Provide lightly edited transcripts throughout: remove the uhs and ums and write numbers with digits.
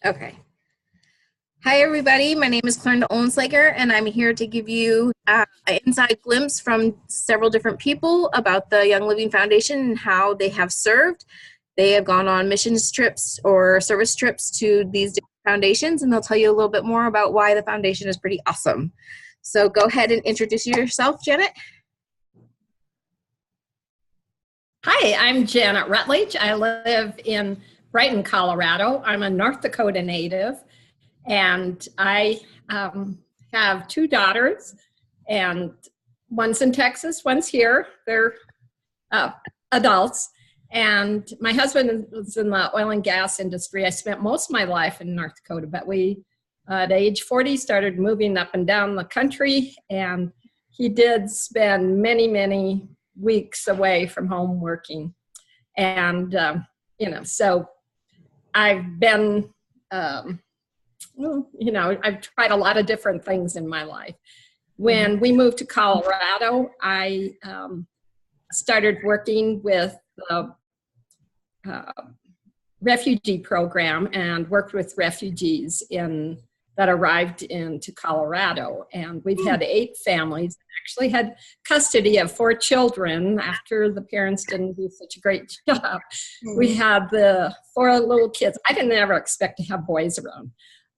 Okay. Hi, everybody. My name is Clarenda Olenslager, and I'm here to give you an inside glimpse from several different people about the Young Living Foundation and how they have served. They have gone on missions trips or service trips to these different foundations, and they'll tell you a little bit more about why the foundation is pretty awesome. So go ahead and introduce yourself, Janet. Hi, I'm Janet Rutledge. I live in Brighton, Colorado. I'm a North Dakota native, and I have two daughters, and one's in Texas, one's here. They're adults, and my husband was in the oil and gas industry. I spent most of my life in North Dakota, but we, at age 40, started moving up and down the country, and he did spend many weeks away from home working. And, so I've been, I've tried a lot of different things in my life. When we moved to Colorado, I started working with the refugee program and worked with refugees that arrived into Colorado. And we've had 8 families, actually had custody of 4 children after the parents didn't do such a great job. We had the 4 little kids. I didn't ever expect to have boys around,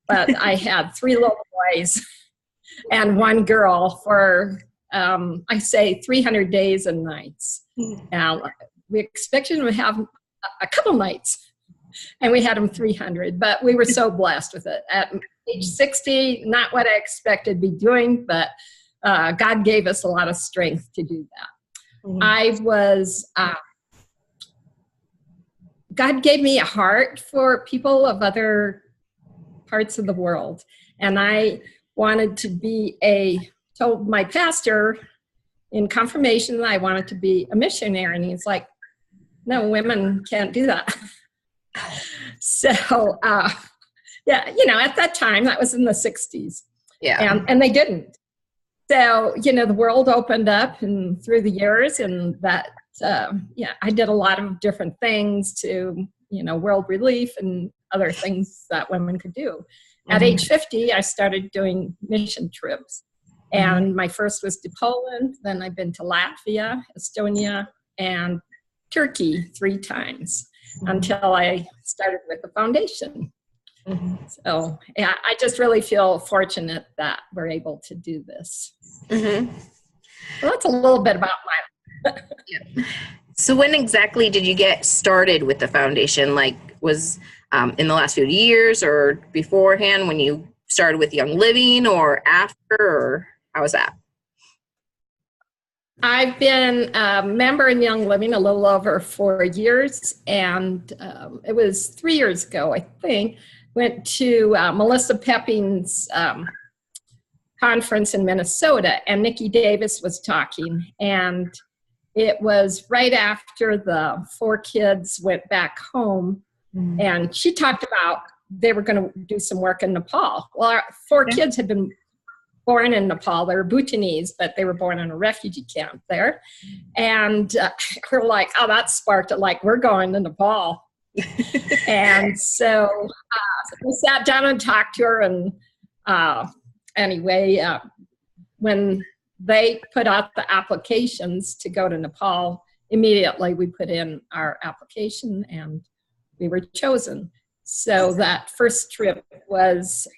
but I had 3 little boys and 1 girl for, 300 days and nights. We expected to have a couple nights, and we had them 300, but we were so blessed with it. At age 60, not what I expected to be doing, but God gave us a lot of strength to do that. God gave me a heart for people of other parts of the world, and I wanted to told my pastor in confirmation that I wanted to be a missionary, and he's like, no, women can't do that. So, at that time, that was in the 60s. Yeah. And they didn't. So, the world opened up and through the years, and that, I did a lot of different things to, world relief and other things that women could do. At age 50, I started doing mission trips. And my first was to Poland, then I've been to Latvia, Estonia, and Turkey 3 times until I started with the foundation. So I just really feel fortunate that we're able to do this. Well, that's a little bit about my life. Yeah. So when exactly did you get started with the foundation? Like, was in the last few years or beforehand when you started with Young Living, or after, or how was that? I've been a member in Young Living a little over 4 years, and it was 3 years ago, I think, went to Melissa Pepping's conference in Minnesota, and Nikki Davis was talking, and it was right after the 4 kids went back home, and she talked about they were going to do some work in Nepal. Well, our 4 kids had been born in Nepal. They were Bhutanese, but they were born in a refugee camp there. And we're like, oh, that sparked it. Like, we're going to Nepal. And so we sat down and talked to her. And when they put out the applications to go to Nepal, immediately we put in our application and we were chosen. So that first trip was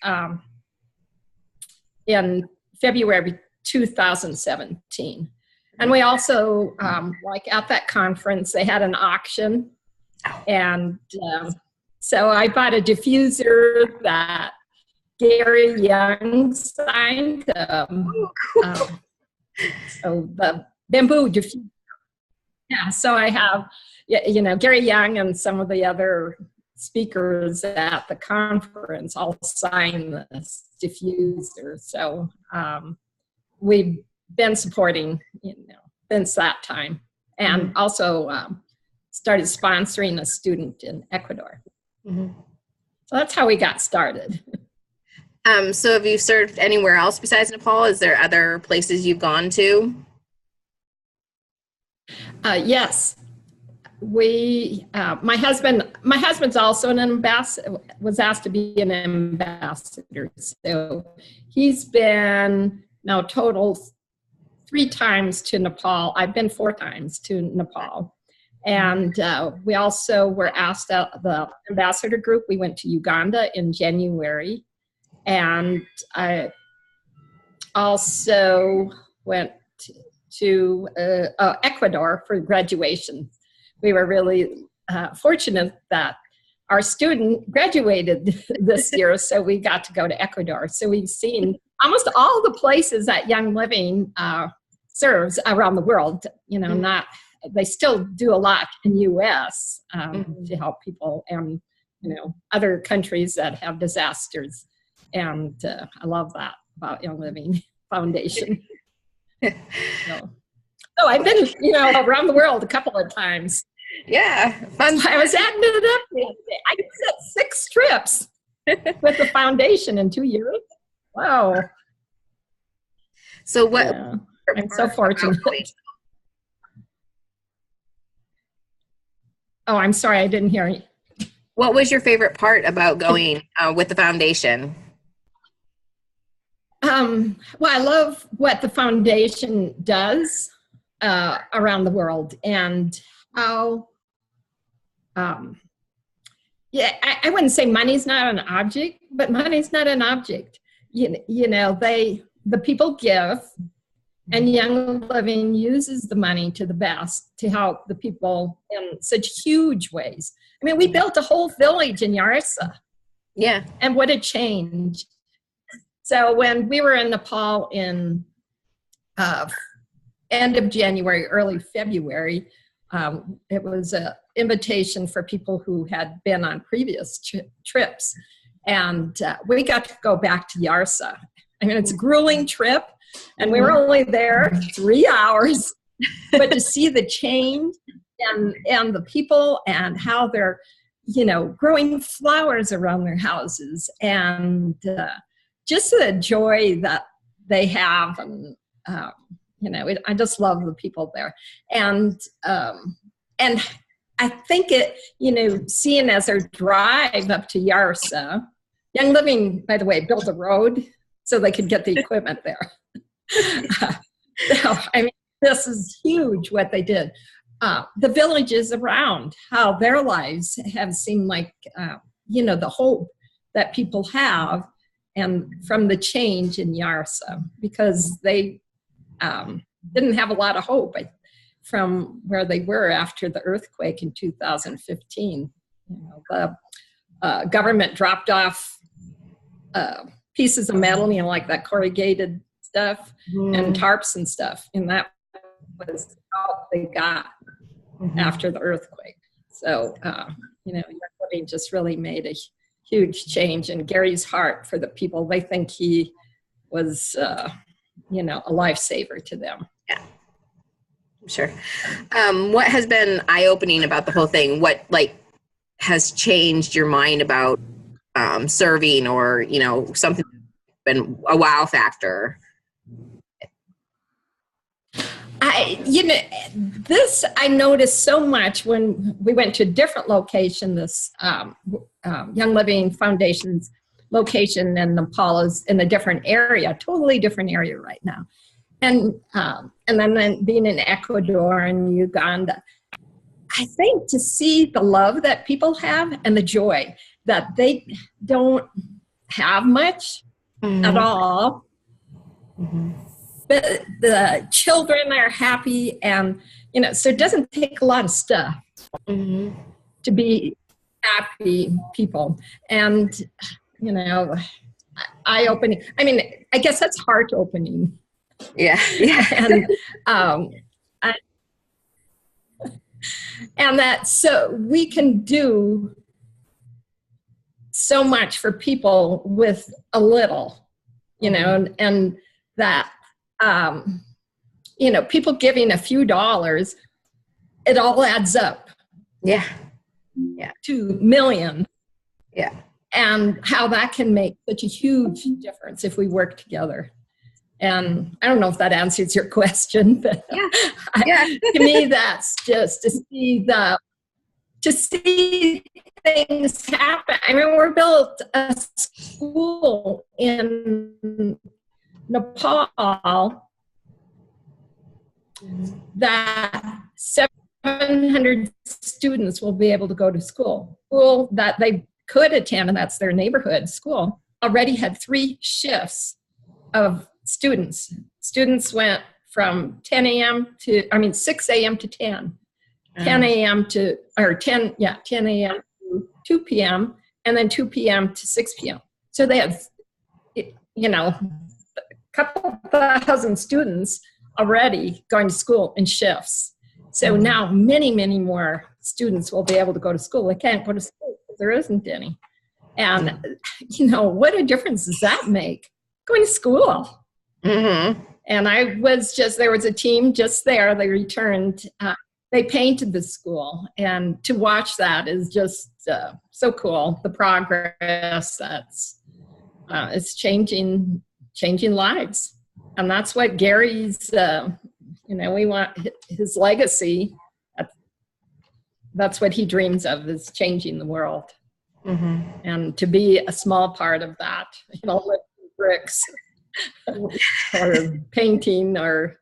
in February 2017. And we also, at that conference, they had an auction. And so I bought a diffuser that Gary Young signed. So the bamboo diffuser. Yeah, so I have, Gary Young and some of the other speakers at the conference all signed this diffuser. So we've been supporting, since that time, and also started sponsoring a student in Ecuador. So that's how we got started. So have you served anywhere else besides Nepal? Is there other places you've gone to? Yes. my husband's also an ambassador, was asked to be an ambassador. So he's been now total 3 times to Nepal. I've been 4 times to Nepal. And we also were asked the ambassador group. We went to Uganda in January. And I also went to Ecuador for graduation. We were really fortunate that our student graduated this year, so we got to go to Ecuador. So we've seen almost all the places that Young Living serves around the world. You know, they still do a lot in U.S. To help people and, you know, other countries that have disasters. And I love that about Young Living Foundation. So I've been, you know, around the world a couple of times. Yeah, fun. I was adding it up the other day. I was at 6 trips with the foundation in 2 years. Wow. So what? Yeah, I'm so fortunate. Oh, I'm sorry, I didn't hear you. What was your favorite part about going with the foundation? Well, I love what the foundation does around the world, and how, yeah, I wouldn't say money's not an object, but money's not an object. You know, the people give, and Young Living uses the money to the best to help the people in such huge ways. I mean, we built a whole village in Yarsa. Yeah. And what a change. So when we were in Nepal in end of January, early February, it was an invitation for people who had been on previous trips. And we got to go back to Yarsa. I mean, it's a grueling trip, and we were only there 3 hours, but to see the change and the people and how they're, you know, growing flowers around their houses, and just the joy that they have, and you know, I just love the people there, and I think it, you know, seeing as our drive up to Yarsa, Young Living, by the way, built a road so they could get the equipment there. So, I mean, this is huge what they did. The villages around, how their lives have seemed like, you know, the hope that people have, and from the change in Yarsa, because they didn't have a lot of hope from where they were after the earthquake in 2015. You know, the government dropped off pieces of metal, you know, like that corrugated stuff and tarps and stuff, and that was all they got after the earthquake. So, you know, Young Living just really made a huge change in Gary's heart for the people. They think he was, you know, a lifesaver to them. Yeah, sure. What has been eye-opening about the whole thing? What, like, has changed your mind about serving, or, you know, something that's been a wow factor? You know, this I noticed so much when we went to a different location. This Young Living Foundation's location in Nepal is in a different area, totally different area right now. And then being in Ecuador and Uganda, I think to see the love that people have and the joy that they don't have much at all. But the children are happy, and, you know, so it doesn't take a lot of stuff to be happy people. And, you know, eye-opening. I mean, I guess that's heart-opening. Yeah. Yeah. And that, so we can do so much for people with a little, you know, and that, you know, people giving a few dollars, it all adds up. Yeah. Yeah. To millions. Yeah. And how that can make such a huge difference if we work together. And I don't know if that answers your question, but yeah. to me, that's just to see the to see things happen. I mean, we built a school in Nepal that 700 students will be able to go to school. School that they could attend, and that's their neighborhood school, already had 3 shifts of students. Students went from 6 a.m. to 10. 10 a.m. to, or 10 a.m. to 2 p.m. and then 2 p.m. to 6 p.m. So they had, a couple thousand students already going to school in shifts. So now many, many more students will be able to go to school. They can't go to school because there isn't any. And, what a difference does that make? Going to school. Mm-hmm. And there was a team just there. They returned. They painted the school, and to watch that is just so cool. The progress that's it's changing lives, and that's what Gary's. We want his legacy. That's what he dreams of, is changing the world, and to be a small part of that. Lifting bricks or painting or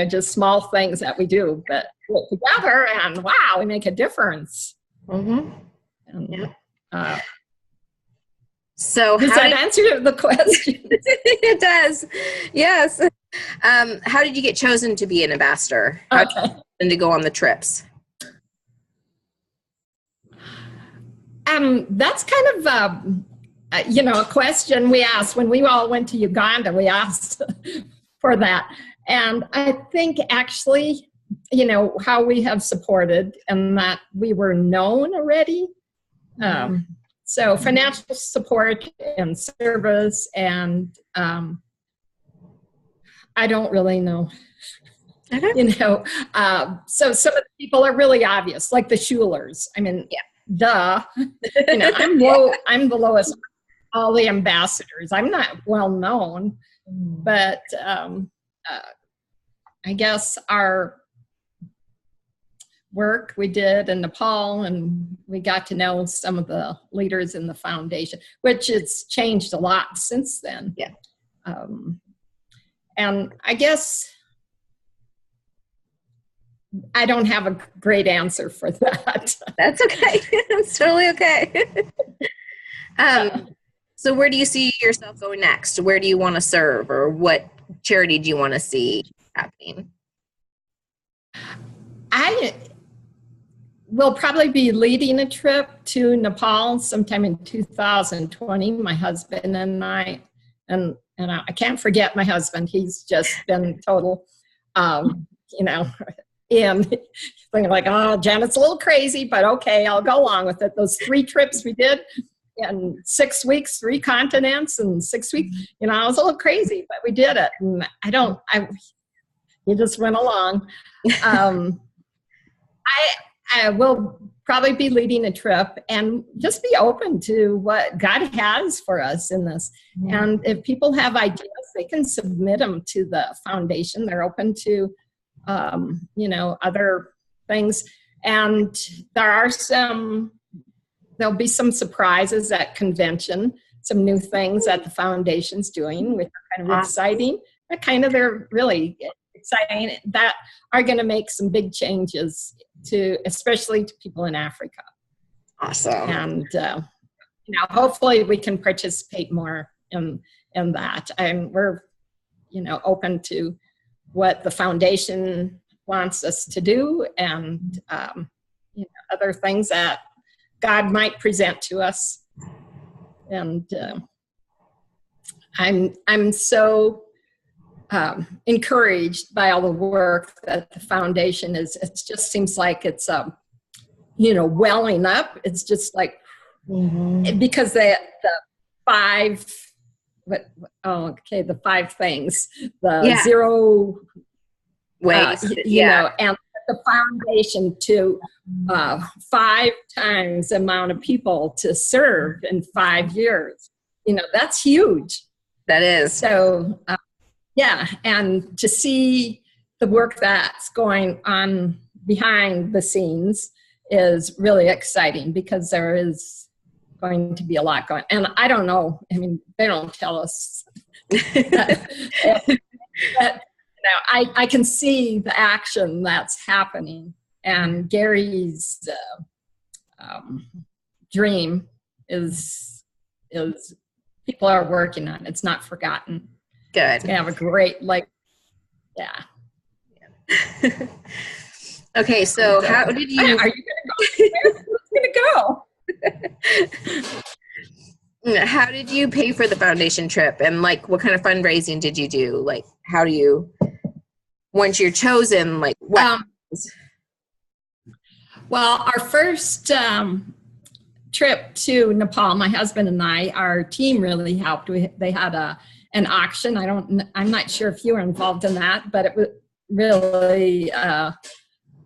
just small things that we do, but together, and wow, we make a difference. Mm-hmm. And, so does that answer the question? It does. Yes. How did you get chosen to be an ambassador? And to go on the trips? That's kind of a question we asked when we all went to Uganda. We asked for that, and I think actually, how we have supported and that we were known already. So financial support and service, and I don't really know. So some of the people are really obvious, like the Schulers. I mean, duh. I'm the lowest of all the ambassadors. I'm not well known, but I guess our work we did in Nepal, and we got to know some of the leaders in the foundation, which has changed a lot since then. Yeah. And I guess I don't have a great answer for that. That's okay. It's totally okay. So where do you see yourself going next? Where do you want to serve, or what charity do you want to see happening? I will probably be leading a trip to Nepal sometime in 2020, my husband and I, and I can't forget my husband. He's just been total, and thinking like, oh, Janet's a little crazy, but okay, I'll go along with it. Those 3 trips we did in 6 weeks, 3 continents in 6 weeks, I was a little crazy, but we did it. And you just went along. I will probably be leading a trip and just be open to what God has for us in this. And if people have ideas, they can submit them to the foundation. They're open to, other things. And there'll be some surprises at convention, some new things that the foundation's doing, which are kind of exciting. They're really exciting, that are going to make some big changes especially to people in Africa. Awesome. And hopefully we can participate more in that. And we're open to what the foundation wants us to do, and other things that God might present to us. And I'm so encouraged by all the work that the foundation is. It just seems like it's welling up. It's just like because the 5 things, the 0 ways, and the foundation to 5 times the amount of people to serve in 5 years. That's huge. That is. So, and to see the work that's going on behind the scenes is really exciting because there is going to be a lot going. And I don't know. I mean, they don't tell us. But I can see the action that's happening, and Gary's dream is people are working on it. It's not forgotten. Good. It's gonna have a great yeah. Okay, so how did you? Are you gonna go? Who's gonna go? How did you pay for the foundation trip, and like what kind of fundraising did you do? Like, how do you, once you're chosen, like what? Well, our first trip to Nepal, my husband and I, our team really helped. They had an auction. I'm not sure if you were involved in that, but it was really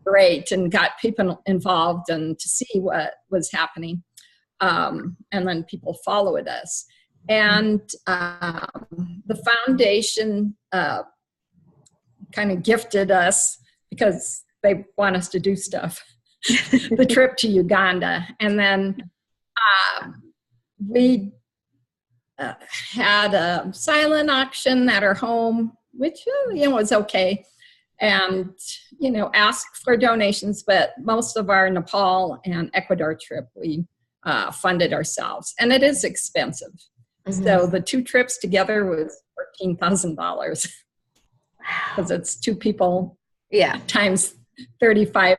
great and got people involved and to see what was happening. And then people followed us. And the foundation kind of gifted us, because they want us to do stuff, the trip to Uganda. And then we had a silent auction at our home, which was okay. And, asked for donations, but most of our Nepal and Ecuador trip, we funded ourselves. And it is expensive. Mm-hmm. So the two trips together was $14,000 because it's two people times 3,500.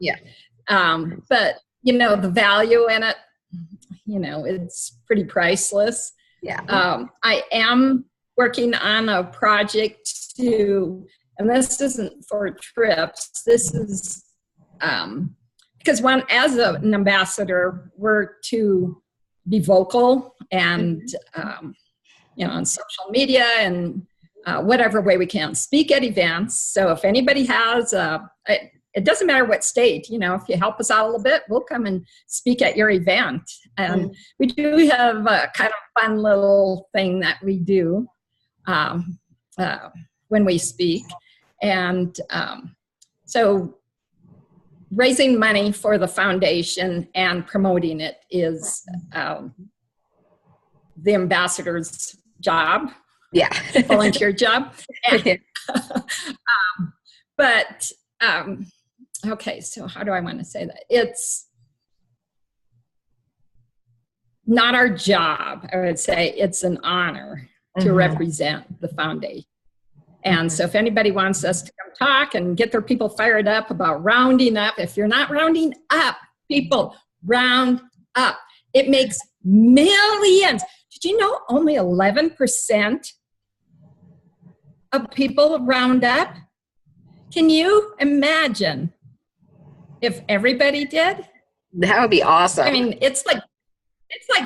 Yeah. But, the value in it, it's pretty priceless. Yeah. I am working on a project and this isn't for trips. This is because as an ambassador, we're to be vocal and on social media and whatever way we can speak at events. So if anybody has it doesn't matter what state, if you help us out a little bit, we'll come and speak at your event. And we do have a kind of fun little thing that we do when we speak. And so raising money for the foundation and promoting it is the ambassador's job. Yeah. Volunteer job. And, okay, so how do I want to say that? It's not our job, I would say. It's an honor to represent the foundation. And so if anybody wants us to come talk and get their people fired up about rounding up, if you're not rounding up, people, round up. It makes millions. Did you know only 11% of people round up? Can you imagine if everybody did? That would be awesome. I mean, it's like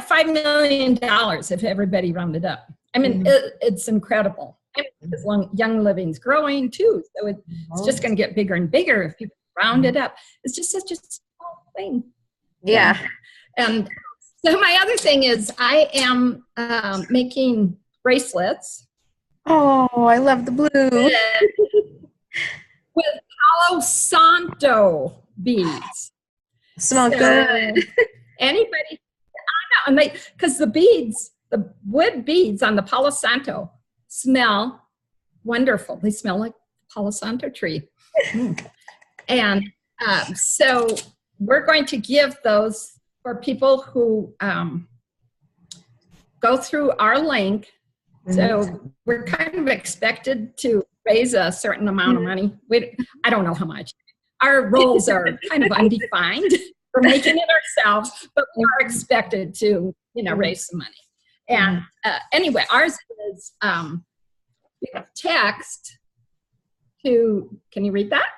$5 million if everybody rounded up. I mean, it's incredible. I mean, because Young Living's growing too, so it's just going to get bigger and bigger if people round it up. It's just such a small thing. Yeah. And so my other thing is I am making bracelets. Oh, I love the blue. With Palo Santo beads. Smell good. Anybody? I know, and because the beads, the wood beads on the Palo Santo smell wonderful. They smell like Palo Santo tree. And so we're going to give those for people who go through our link. So we're kind of expected to raise a certain amount of money. I don't know how much. Our roles are kind of undefined. We're making it ourselves, but we are expected to, raise some money. And anyway, ours is we have text to, can you read that?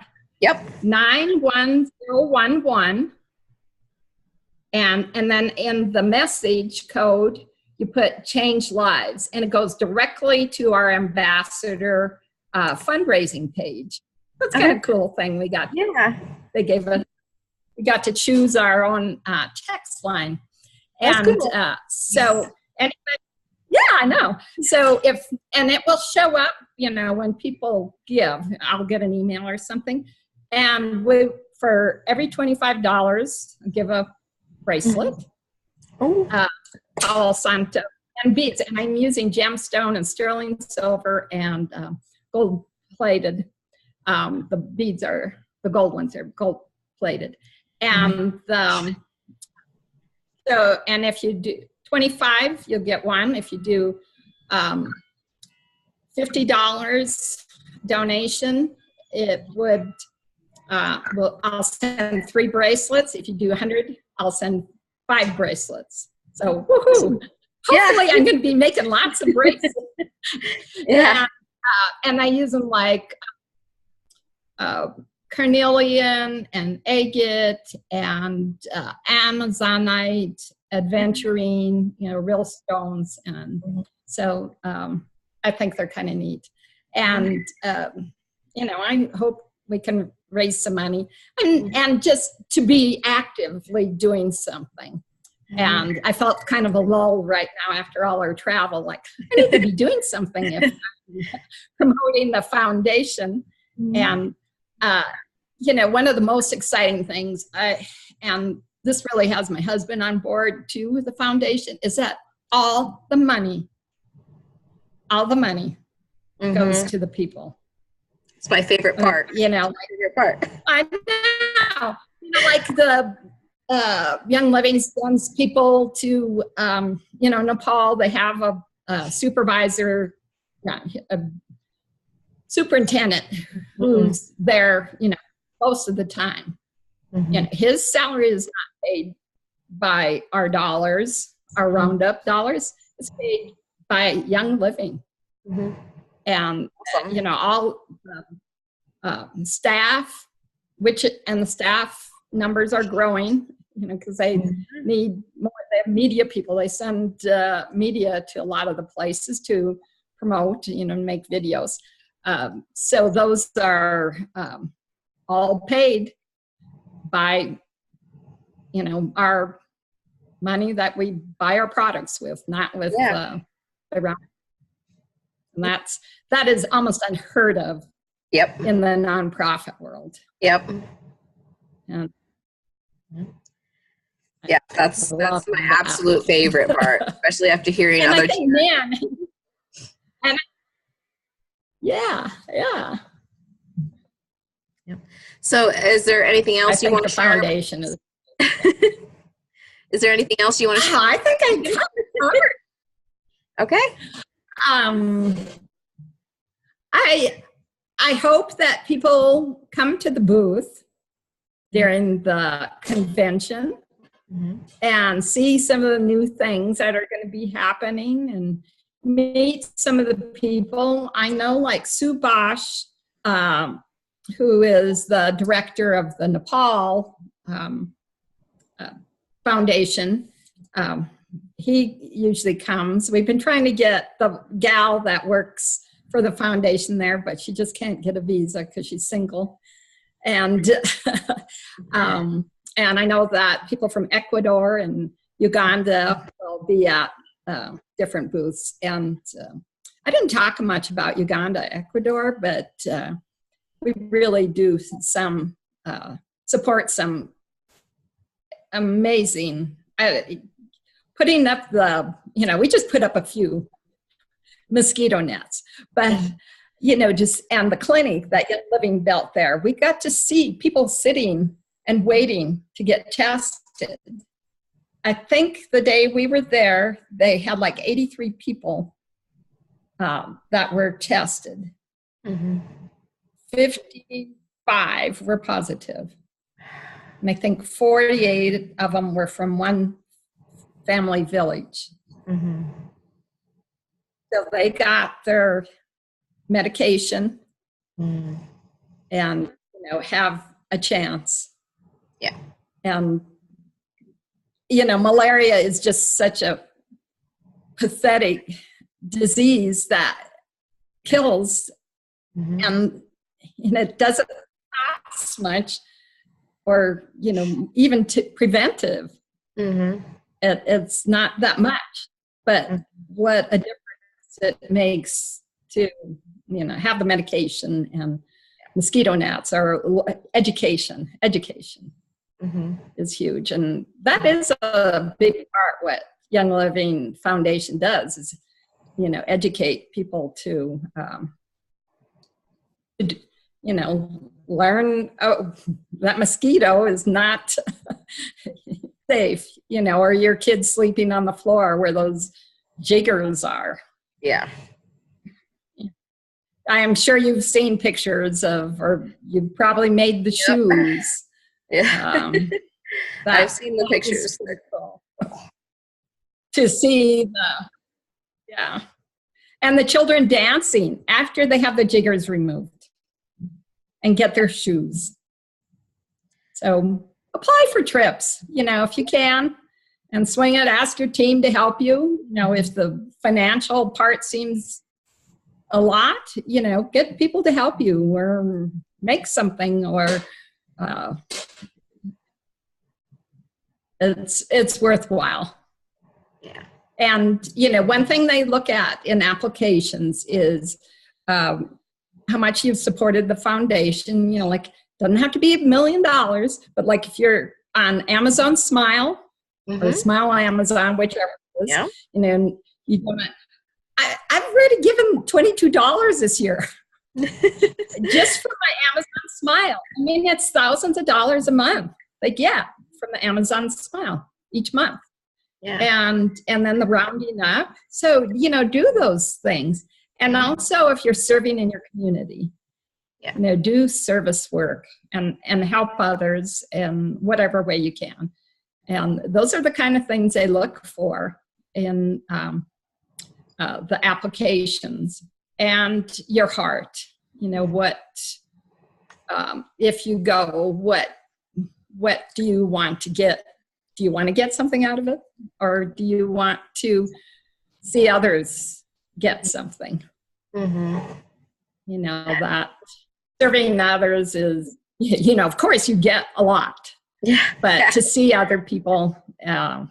Yep. 91011. And then in the message code, you put change lives, and it goes directly to our ambassador fundraising page. That's kind of a cool thing we got. Yeah. They gave us, we got to choose our own text line. That's And cool. so anyway, yeah, I know. So and it will show up, when people give, I'll get an email or something. And for every $25, I give a bracelet, Oh. Palo Santo, and beads. And I'm using gemstone and sterling silver and gold plated. The beads are, the gold ones are gold plated. And so, and if you do 25, you'll get one. If you do $50 donation, it would, I'll send 3 bracelets. If you do 100, I'll send 5 bracelets. So, woohoo! Hopefully, I'm going to be making lots of bracelets. And I use them like carnelian and agate and amazonite, aventurine, real stones. And so I think they're kind of neat. And, I hope we can raise some money and just to be actively doing something. And I felt kind of a lull right now after all our travel, like I need to be doing something if I'm promoting the foundation. And, one of the most exciting things, and this really has my husband on board too with the foundation, is that all the money goes to the people. It's my favorite part. My favorite part. I know. Like the Young Living sends people to, Nepal. They have a supervisor, a superintendent who's there, most of the time. His salary is not paid by our dollars, our roundup dollars. It's paid by Young Living. And, all the staff, and the staff numbers are growing, because they need more media people. They send media to a lot of the places to promote, make videos. So those are all paid by, our money that we buy our products with, not with around. And that is almost unheard of. In the nonprofit world. And that's my absolute favorite part, especially after hearing and other. I think, So, is there anything else you want to share? Foundation is. Is there anything else you want to share? I think I covered. Okay. I hope that people come to the booth during the convention and see some of the new things that are going to be happening and meet some of the people. I know, like Sue Bosch, who is the director of the Nepal Foundation. He usually comes. We've been trying to get the gal that works for the foundation there, but she just can't get a visa because she's single. And and I know that people from Ecuador and Uganda will be at different booths. And I didn't talk much about Uganda, Ecuador, but we really do support some amazing, putting up we just put up a few mosquito nets, but and the clinic that Young Living built there, we got to see people sitting and waiting to get tested. I think the day we were there, they had like 83 people that were tested. 55 were positive. And I think 48 of them were from one family village. So they got their medication and have a chance. And malaria is just such a pathetic disease that kills, and it doesn't cost much, or even preventive. It's not that much, but what a difference it makes to have the medication. And mosquito nets or education. Education is huge. And that is a big part what Young Living Foundation does is, you know, educate people to, you know, learn, oh, that mosquito is not safe, you know, or your kids sleeping on the floor where those jiggers are. Yeah. I am sure you've seen pictures of, or you've probably made the shoes. Yeah. I've seen the pictures. Cool. To see the, yeah. And the children dancing after they have the jiggers removed and get their shoes. So apply for trips, you know, if you can, and swing it. Ask your team to help you. You know, if the financial part seems a lot, you know, get people to help you or make something, or it's worthwhile. Yeah. And, you know, one thing they look at in applications is how much you've supported the foundation. You know, like, doesn't have to be $1 million, but like if you're on Amazon Smile or Smile Amazon, whichever it is, you know, you do it. I've already given $22 this year just for my Amazon Smile. I mean, it's thousands of dollars a month they get from the Amazon Smile each month. Yeah. And then the rounding up. So, you know, do those things. And also if you're serving in your community, you know, do service work and help others in whatever way you can. And those are the kind of things they look for in the applications. And your heart, you know, what, if you go, what do you want to get? Do you want to get something out of it? Or do you want to see others get something? You know, that serving others is, you know, of course you get a lot, but to see other people, you know,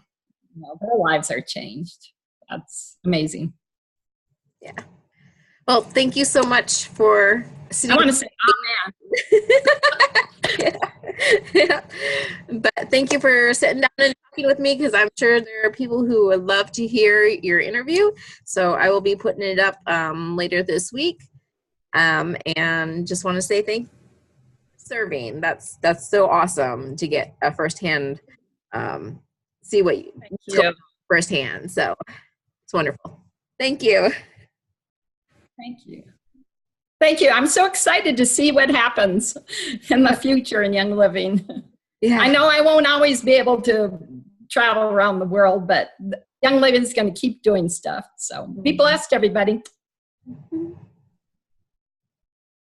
their lives are changed. That's amazing. Yeah. Well, thank you so much for sitting. I want to say, yeah. But thank you for sitting down and talking with me, because I'm sure there are people who would love to hear your interview. So I will be putting it up later this week. And just want to say thank you for serving. That's so awesome to get a firsthand, see what you firsthand. So it's wonderful. Thank you. Thank you. Thank you. I'm so excited to see what happens in the future in Young Living. Yeah. I know I won't always be able to travel around the world, but Young Living is going to keep doing stuff. So be blessed, everybody.